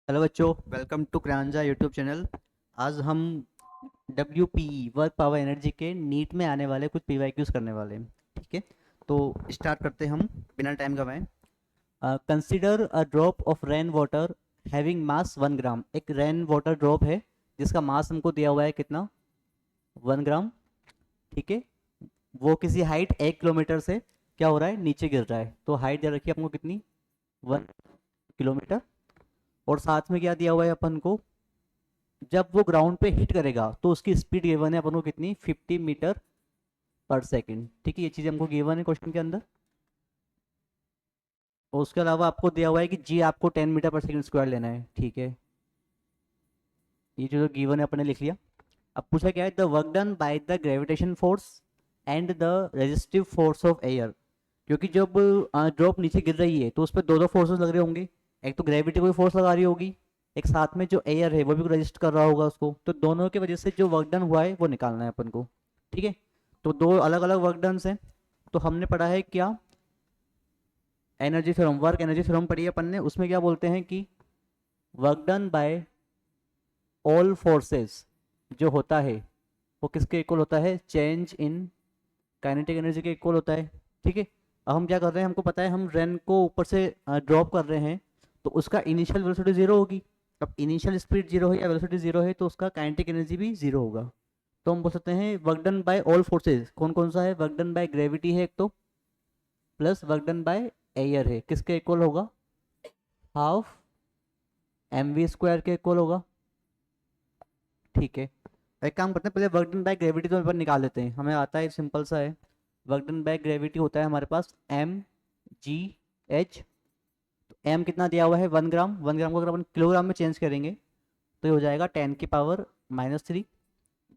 Hello बच्चों, welcome to क्रांजा YouTube channel. आज हम WPE वर्क पावर एनर्जी के नीट में आने वाले कुछ PYQs करने वाले हैं। ठीक है, तो स्टार्ट करते हैं हम बिना टाइम गवाएं। Consider a drop of rain water having mass 1 ग्राम। एक रेन वाटर ड्रॉप है जिसका मास हमको दिया हुआ है कितना, 1 ग्राम। ठीक है, वो किसी हाइट 1 किलोमीटर से क्या हो रहा है, नीचे गिर रहा है। तो हाइट दे रखी है हमको कितनी, 1 किलोमीटर। और साथ में क्या दिया हुआ है अपन को, जब वो ग्राउंड पे हिट करेगा तो उसकी स्पीड गिवन है अपन को कितनी, 50 मीटर पर सेकेंड। ठीक है, ये चीज़ हमको गिवन है क्वेश्चन के अंदर। और उसके अलावा आपको दिया हुआ है कि जी आपको 10 मीटर पर सेकेंड स्क्वायर लेना है। ठीक है, ये जो गिवन है अपने लिख लिया। अब पूछा क्या है, the work done by the gravitation force and the resistive force of air. क्योंकि जब ड्रॉप नीचे गिर रही है तो उस पर दो दो फोर्सेस लग रहे होंगे। एक तो ग्रेविटी कोई फोर्स लगा रही होगी, एक साथ में जो एयर है वो भी रेजिस्ट कर रहा होगा उसको। तो दोनों की वजह से जो वर्क डन हुआ है वो निकालना है अपन को। ठीक है, तो दो अलग अलग वर्क डन हैं। तो हमने पढ़ा है क्या, energy theorem, work energy theorem पढ़ी है अपन ने। उसमें क्या बोलते हैं कि work done bye all forces जो होता है वो किसके इक्वल होता है, चेंज इन काइनेटिक एनर्जी के इक्वल होता है। ठीक है, अब हम क्या कर रहे हैं, हमको पता है हम रेन को ऊपर से ड्रॉप कर रहे हैं तो उसका इनिशियल वेलोसिटी जीरो होगी। अब इनिशियल स्पीड जीरो है या वेलोसिटी जीरो है तो उसका काइनेटिक एनर्जी भी जीरो होगा। तो हम बोल सकते हैं work done bye all forces कौन कौन सा है, वर्क डन बाय ग्रेविटी है एक तो, plus work done by air है, किसके इक्वल होगा, हाफ mv² के इक्वल होगा। ठीक है, एक काम करते हैं, पहले वर्क डन बाय ग्रेविटी तो अपन निकाल लेते हैं, हमें आता है, सिंपल सा है। वर्क डन बाय ग्रेविटी होता है हमारे पास mgh। तो m कितना दिया हुआ है, 1 ग्राम। 1 ग्राम को अगर अपन किलोग्राम में चेंज करेंगे तो ये हो जाएगा 10⁻³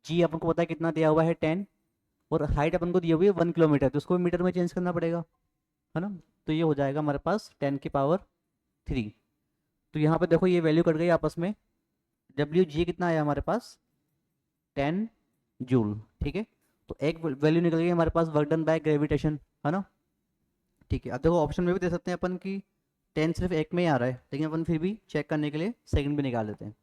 जी अपन को पता है कितना दिया हुआ है, 10। और हाइट अपन को दी हुई है 1 किलोमीटर, तो उसको भी मीटर में चेंज करना पड़ेगा, है ना। तो ये हो जाएगा हमारे पास 10⁻³ तो यहाँ पे देखो ये वैल्यू कट गई आपस में। WG कितना आया हमारे पास, 10 जूल। ठीक है, तो एक वैल्यू निकल गई हमारे पास वर्क डन बाय ग्रेविटेशन, है ना। ठीक है, अब देखो ऑप्शन में भी दे सकते हैं अपन की 10 सिर्फ एक में ही आ रहा है, लेकिन अपन फिर भी चेक करने के लिए सेकंड भी निकाल लेते हैं।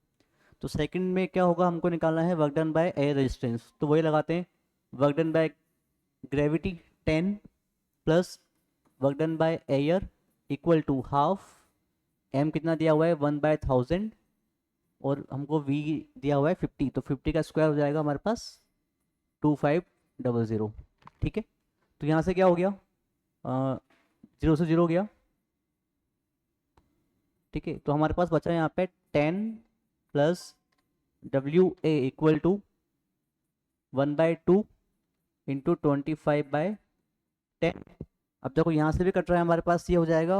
तो सेकंड में क्या होगा, हमको निकालना है work done by air resistance, तो वही लगाते हैं। Work done by gravity 10 plus work done by air equal to half. M कितना दिया हुआ है, 1/1000। और हमको वी दिया हुआ है 50, तो 50 का स्क्वायर हो जाएगा हमारे पास 2500। ठीक है, तो यहाँ से क्या हो गया, जीरो से जीरो हो गया। ठीक है, तो हमारे पास बचा यहाँ पे 10 plus WA equal to 1/2 into 25/10। अब देखो यहाँ से भी कट रहा है हमारे पास, ये हो जाएगा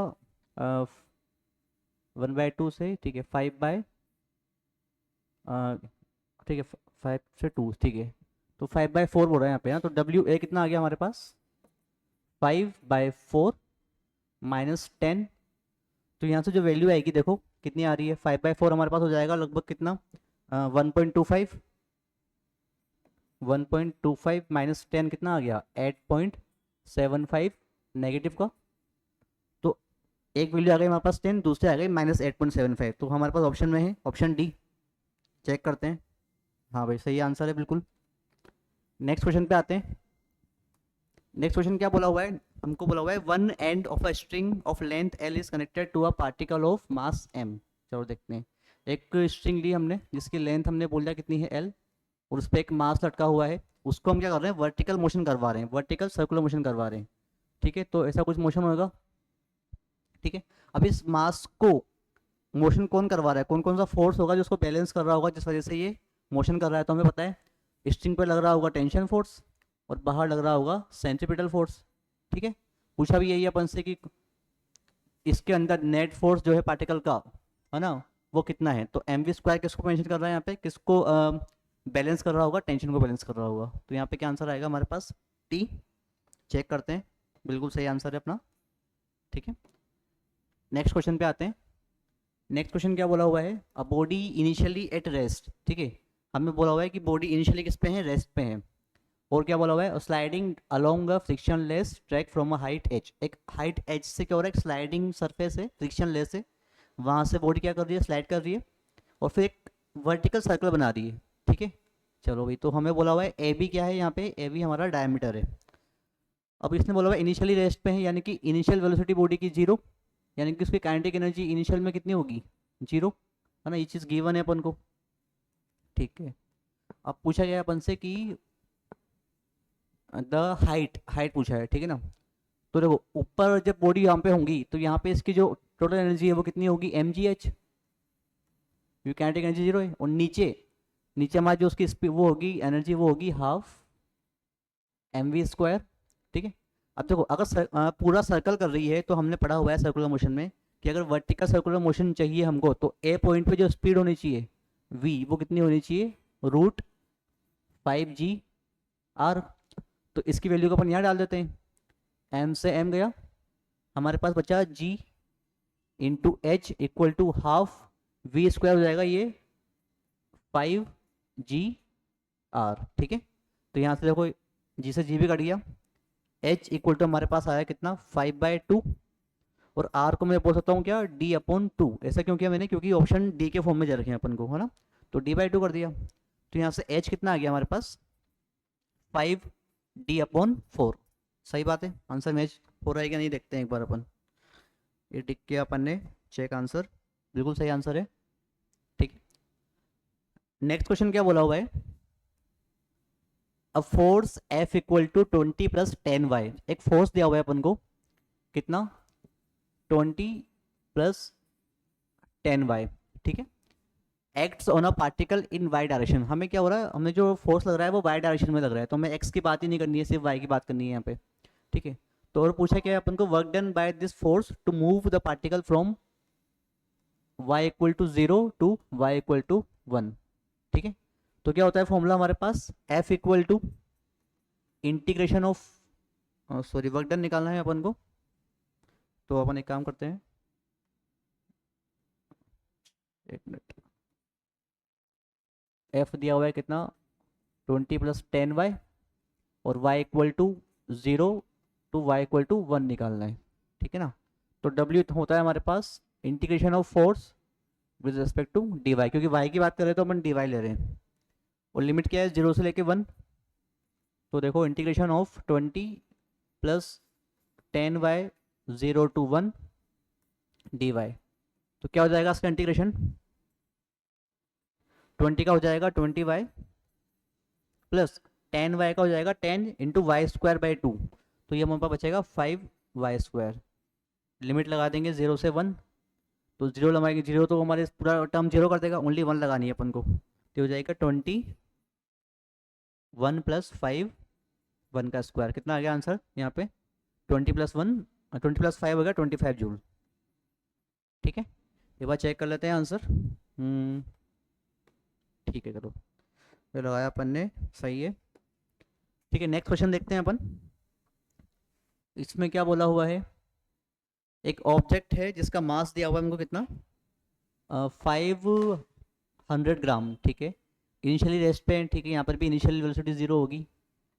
1/2 से, ठीक है, 5 बाय, ठीक है, 5 से 2, ठीक है। तो 5/4 बोल रहा है यहाँ पे ना, तो WA कितना आ गया हमारे पास, 5/4 -10। तो यहाँ से जो वैल्यू आएगी देखो कितनी आ रही है, 5/4 हमारे पास हो जाएगा लगभग कितना, 1.25। 1.25 -10 कितना आ गया, 8.75 नेगेटिव का। तो एक वैल्यू आ गई हमारे पास 10, दूसरे आ गई -8.75, तो हमारे पास ऑप्शन में है ऑप्शन डी। चेक करते हैं, हाँ भाई सही आंसर है बिल्कुल। नेक्स्ट क्वेश्चन पे आते हैं। नेक्स्ट क्वेश्चन क्या बोला हुआ है, हमको बोला हुआ है one end of a string of length L is connected to a particle of mass M. चलो देखते हैं, एक स्ट्रिंग ली हमने जिसकी लेंथ हमने बोल दिया कितनी है एल, और उस पर एक मास लटका हुआ है। उसको हम क्या कर रहे हैं, वर्टिकल मोशन करवा रहे हैं, वर्टिकल सर्कुलर मोशन करवा रहे हैं। ठीक है, तो ऐसा कुछ मोशन होगा। ठीक है, अब इस मास को मोशन कौन करवा रहा है, कौन कौन सा फोर्स होगा जो उसको बैलेंस कर रहा होगा, जिस वजह से ये मोशन कर रहा है। तो हमें पता है स्ट्रिंग पर लग रहा होगा टेंशन फोर्स और बाहर लग रहा होगा सेंट्रीपिटल फोर्स। ठीक है, पूछा भी यही है अपन से कि इसके अंदर नेट फोर्स जो है पार्टिकल का, है ना, वो कितना है। तो mv² किसको मेंशन कर रहा है यहाँ पे, किसको बैलेंस कर रहा होगा, टेंशन को बैलेंस कर रहा होगा। तो यहाँ पे क्या आंसर आएगा हमारे पास, टी। चेक करते हैं, बिल्कुल सही आंसर है अपना। ठीक है, नेक्स्ट क्वेश्चन पे आते हैं। नेक्स्ट क्वेश्चन क्या बोला हुआ है, a body initially at rest. ठीक है, हमें बोला हुआ है कि बॉडी इनिशियली किस पे है, रेस्ट पे है। और क्या बोला हुआ है, sliding along a frictionless track from a height H. एक हाइट एज से क्या हो रहा है, स्लाइडिंग सरफेस है, फ्रिक्शनलेस है, वहाँ से बॉडी क्या कर रही है, स्लाइड कर रही है और फिर एक वर्टिकल सर्कल बना रही है, ठीक है। चलो भाई, तो हमें बोला हुआ है ए बी क्या है, यहाँ पे ए बी हमारा डायमीटर है। अब इसने बोला हुआ इनिशियली रेस्ट पे है, यानी कि इनिशियल वेलोसिटी बॉडी की जीरो, यानी कि उसकी काइनेटिक एनर्जी इनिशियल में कितनी होगी, जीरो, है ना। ये चीज़ गिवन है अपन को, ठीक है। अब पूछा गया अपन से कि द हाइट, हाइट पूछा है, ठीक है ना। तो देखो ऊपर जब बॉडी यहाँ पे होंगी तो यहाँ पे इसकी जो टोटल एनर्जी है वो कितनी होगी, एम जी एच, क्योंकि काइनेटिक एनर्जी जीरो है। और नीचे, नीचे हमारी जो उसकी स्पीड वो होगी, एनर्जी वो होगी हाफ एम वी स्क्वायर, ठीक है। अब देखो अगर पूरा सर्कल कर रही है तो हमने पढ़ा हुआ है सर्कुलर मोशन में कि अगर वर्टिकल सर्कुलर मोशन चाहिए हमको तो ए पॉइंट पे जो स्पीड होनी चाहिए वी, वो कितनी होनी चाहिए, रूट 5 g r। तो इसकी वैल्यू को अपन यहाँ डाल देते हैं, एम से एम गया, हमारे पास बचा g into H equal to half V square हो जाएगा ये 5 g r, ठीक है। तो यहाँ से देखो जी से जी भी कट गया, h इक्वल टू हमारे पास आया कितना 5/2, और r को मैं बोल सकता हूँ क्या, d/2। ऐसा क्यों किया मैंने, क्योंकि ऑप्शन d के फॉर्म में दे रखे हैं अपन को, है ना। तो d/2 कर दिया, तो यहाँ से h कितना आ गया हमारे पास 5d/4। सही बात है, आंसर मैच हो रहा है क्या नहीं, देखते हैं एक बार अपन। ये टिक किया अपन ने, चेक आंसर, बिल्कुल सही आंसर है, ठीक है। नेक्स्ट क्वेश्चन क्या बोला हुआ है, अब force F equal to 20 + 10y, एक फोर्स दिया हुआ है अपन को, कितना 20 + 10y, ठीक है। Acts on a particle in Y direction, हमें क्या हो रहा है, हमें जो फोर्स लग रहा है वो वाई डायरेक्शन में लग रहा है, तो हमें एक्स की बात ही नहीं करनी है, सिर्फ वाई की बात करनी है यहाँ पे, ठीक है। तो और पूछा क्या है अपन को, work done by this force to move the particle from y equal to 0 to y equal to 1, ठीक है। तो क्या होता है फॉर्मूला हमारे पास, F equal to integration of, sorry work done निकालना है अपन को, तो अपन एक काम करते हैं, एक मिनट। F दिया हुआ है कितना 20 + 10y, और y equal to 0 to y equal to 1 निकालना है, ठीक है ना। तो W होता है हमारे पास integration of force with respect to dy, क्योंकि y की बात कर रहे हैं तो अपन dy ले रहे हैं, और लिमिट क्या है 0 से लेके 1। तो देखो integration of 20 + 10y 0 to 1 dy, तो क्या हो जाएगा इसका इंटीग्रेशन, 20 का हो जाएगा 20y प्लस 10y का हो जाएगा 10 इंटू वाई स्क्वायर बाई 2, तो ये हमारे पास बचेगा 5y²। लिमिट लगा देंगे 0 से 1, तो 0 लगाएंगे, 0 तो हमारे पूरा टर्म 0 कर देगा, ओनली 1 लगानी है अपन को, तो हो जाएगा 21 + 5 1 का स्क्वायर, कितना आ गया आंसर यहाँ पे 20 + 1 20 + 5 हो गया 25 जूल, ठीक है। एक बार चेक कर लेते हैं आंसर, ठीक है, चलो ये लगाया अपन ने, सही है, ठीक है। नेक्स्ट क्वेश्चन देखते हैं अपन, इसमें क्या बोला हुआ है, एक ऑब्जेक्ट है जिसका मास दिया हुआ है हमको कितना 500 ग्राम, ठीक है। इनिशियली रेस्ट पे, ठीक है, यहाँ पर भी इनिशियल वेलोसिटी 0 होगी।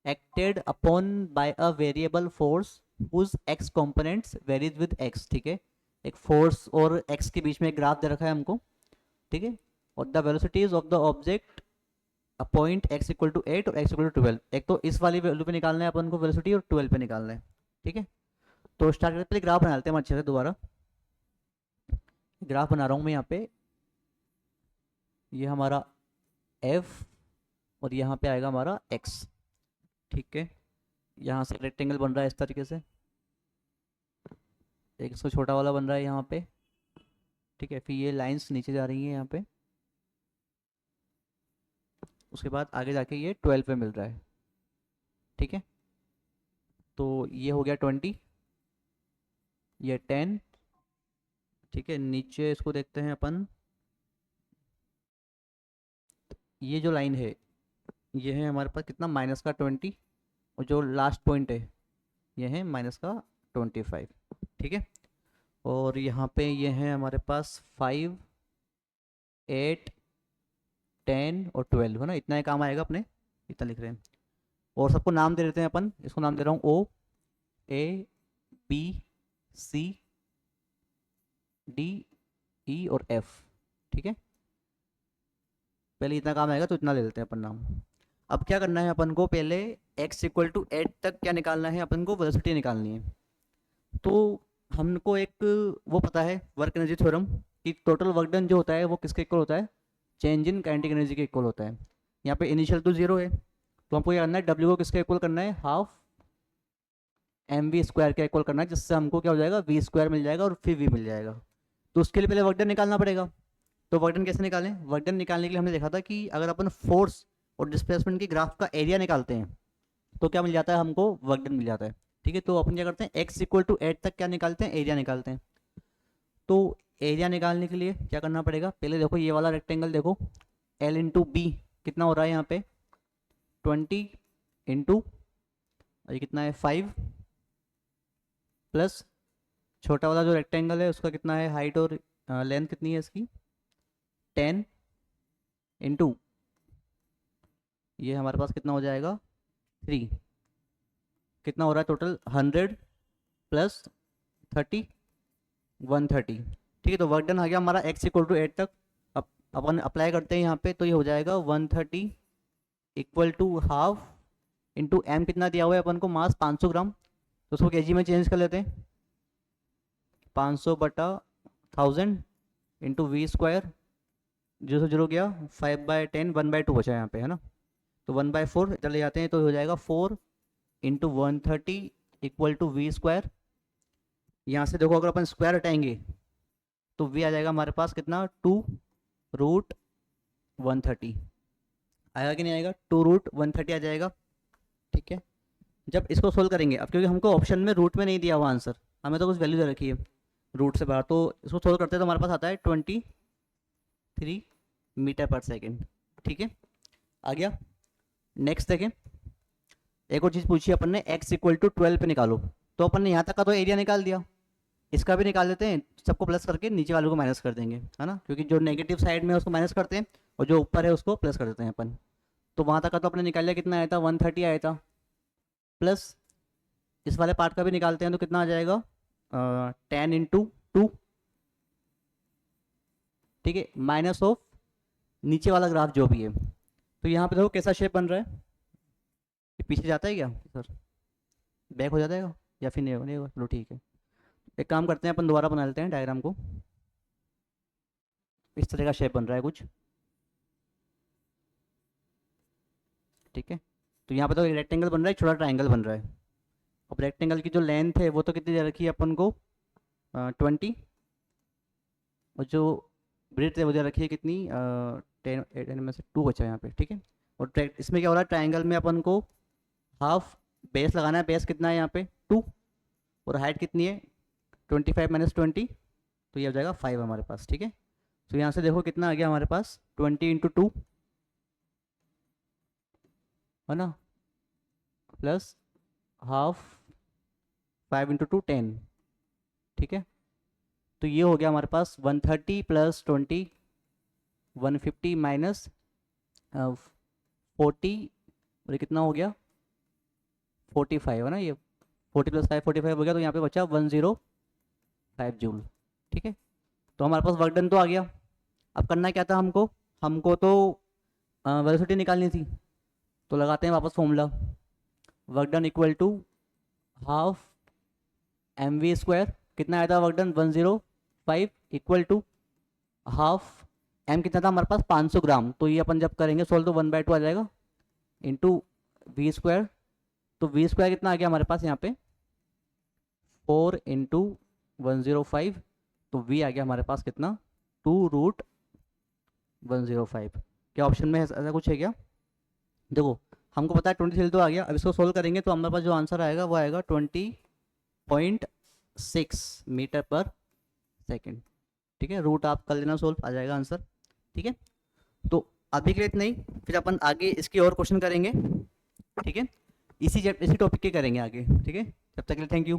Acted upon by a variable force whose X components varies with X, ठीक है। एक फोर्स और एक्स के बीच में एक ग्राफ दे रखा है हमको, ठीक है। और the velocities of the object a point x equal to 8 और x इक्वल टू 12, एक तो इस वाली वैल्यू पे निकालना है अपन को वेलोसिटी, और 12 पे निकालना है, ठीक है। तो स्टार्ट करते पहले ग्राफ बना लेते हैं हम अच्छे से, दोबारा ग्राफ बना रहा हूँ मैं यहाँ पे, ये हमारा f और यहाँ पे आएगा हमारा x, ठीक है। यहाँ से रेक्टेंगल बन रहा है इस तरीके से, एक इसको छोटा वाला बन रहा है यहाँ पे, ठीक है। फिर ये लाइंस नीचे जा रही हैं यहाँ पे, उसके बाद आगे जाके ये 12 पे मिल रहा है, ठीक है। तो ये हो गया 20, ये 10, ठीक है। नीचे इसको देखते हैं अपन, ये जो लाइन है ये है हमारे पास कितना माइनस का 20, और जो लास्ट पॉइंट है ये है माइनस का 25, ठीक है। और यहाँ पे ये है हमारे पास 5 8 10 और 12, है ना, इतना ही काम आएगा अपने, इतना लिख रहे हैं। और सबको नाम दे देते हैं अपन, इसको नाम दे रहा हूँ O A B C D ई और एफ, ठीक है। पहले इतना काम आएगा तो इतना ले लेते हैं अपन नाम। अब क्या करना है अपन को, पहले x इक्वल टू 8 तक क्या निकालना है अपन को, वेलोसिटी निकालनी है। तो हमको एक वो पता है वर्क एनर्जी थ्योरम कि टोटल वर्क डन जो होता है वो किसके इक्वल होता है, चेंज इन काइनेटिक एनर्जी के इक्वल होता है। यहाँ पे इनिशियल तो जीरो है, तो हमको ये करना है w को किसके इक्वल करना है, हाफ mv स्क्वायर के इक्वल करना है, जिससे हमको क्या हो जाएगा, v स्क्वायर मिल जाएगा और फिर v मिल जाएगा। तो उसके लिए पहले वर्क डन निकालना पड़ेगा। तो वर्क डन कैसे निकालें, वर्क डन निकालने के लिए हमने देखा था कि अगर अपन फोर्स और डिस्प्लेसमेंट की ग्राफ का एरिया निकालते हैं तो क्या मिल जाता है हमको, वर्क डन मिल जाता है, ठीक है। तो अपन क्या करते हैं, x इक्वल टू 8 तक क्या निकालते हैं, एरिया निकालते हैं। तो एरिया निकालने के लिए क्या करना पड़ेगा, पहले देखो ये वाला रेक्टेंगल देखो, l इंटू बी कितना हो रहा है यहाँ पे, 20 इंटू ये कितना है 5, प्लस छोटा वाला जो रेक्टेंगल है उसका कितना है हाइट और लेंथ कितनी है इसकी, 10 इंटू ये हमारे पास कितना हो जाएगा 3, कितना हो रहा है टोटल 100 प्लस 30 130, ठीक है। तो वर्क डन आ गया हमारा x इक्वल टू 8 तक। अब अपन अप्लाई करते हैं यहाँ पे, तो ये हो जाएगा 130 equal to half into M कितना दिया हुआ है अपन को, मास 500 ग्राम, तो उसको केजी में चेंज कर लेते हैं, 500 बटा 1000 इंटू वी स्क्वायर, जीरो से जीरो गया, 5/10 1/2 बचा यहाँ पे, है ना। तो 1/4 चले जाते हैं, तो हो जाएगा 4 into 130 equal to V square. यहाँ से देखो अगर अपन स्क्वायर हटाएंगे तो वी आ जाएगा हमारे पास कितना, 2√130 आएगा कि नहीं आएगा, 2√130 आ जाएगा, ठीक है। जब इसको सोल्व करेंगे, अब क्योंकि हमको ऑप्शन में रूट में नहीं दिया हुआ आंसर, हमें तो कुछ वैल्यू दे रखी है रूट से बाहर, तो इसको सोल्व करते हैं तो हमारे पास आता है 23 मीटर पर सेकेंड, ठीक है। आ गया। नेक्स्ट देखें, एक और चीज़ पूछी अपन ने, x इक्वल टू 12 पे निकालो, तो अपन ने यहाँ तक का तो एरिया निकाल दिया, इसका भी निकाल देते हैं, सबको प्लस करके नीचे वालों को माइनस कर देंगे, है ना, क्योंकि जो नेगेटिव साइड में है उसको माइनस करते हैं और जो ऊपर है उसको प्लस कर देते हैं अपन। तो वहाँ तक का तो अपने निकाल लिया, कितना आया था 130 आया था, प्लस इस वाले पार्ट का भी निकालते हैं तो कितना आ जाएगा 10 इंटू 2, ठीक है, माइनस ऑफ नीचे वाला ग्राफ जो भी है। तो यहाँ पे देखो कैसा शेप बन रहा है, ये पीछे जाता है क्या सर, बैक हो जाता है या फिर नहीं होगा, चलो ठीक है। एक काम करते हैं अपन दोबारा बना लेते हैं डायग्राम को, इस तरह का शेप बन रहा है कुछ, ठीक है। तो यहाँ पे तो एक रेक्टेंगल बन रहा है, एक छोटा ट्राइंगल बन रहा है। अब रेक्टेंगल की जो लेंथ है वो तो कितनी दे रखी है अपन को 20, और जो ब्रेड्थ है वो दे रखी है कितनी 10, 8 में से 2 बचा है यहाँ पे, ठीक है। और इसमें क्या हो रहा है, ट्राइंगल में अपन को हाफ बेस लगाना है, बेस कितना है यहाँ पे 2, और हाइट कितनी है 25 माइनस 20, तो ये हो जाएगा 5 हमारे पास, ठीक है। तो यहाँ से देखो कितना आ गया हमारे पास 20 इंटू 2, है ना, प्लस हाफ 5 इंटू 2 10, ठीक है। तो ये हो गया हमारे पास 130 प्लस 20 150 माइनस 40, और ये कितना हो गया 45, है ना, ये 40 प्लस 5 45 हो गया, तो यहाँ पे बचा 105 जूल, ठीक है। तो हमारे पास वर्क डन तो आ गया। अब करना क्या था हमको, हमको तो वेलोसिटी निकालनी थी, तो लगाते हैं वापस formula, work done equal to half mv square, कितना आया था work done 105 equal to half m कितना था हमारे पास 500 ग्राम, तो ये अपन जब करेंगे सोल्व तो 1/2 आ जाएगा इंटू वी स्क्वायर। तो वी स्क्वायर कितना आ गया हमारे पास यहाँ पे 4 इंटू 105, तो वी आ गया हमारे पास कितना 2√105। क्या ऑप्शन में ऐसा कुछ है क्या, देखो हमको पता है 23 तो आ गया, अब इसको सोल्व करेंगे तो हमारे पास जो आंसर आएगा वो आएगा 20.6 मीटर पर सेकेंड, ठीक है। रूट आप कर लेना सोल्व, आ जाएगा आंसर, ठीक है। तो अभी के लिए इतना ही, फिर अपन आगे इसके और क्वेश्चन करेंगे, ठीक है, इसी टॉपिक के करेंगे आगे, ठीक है। तब तक के लिए थैंक यू।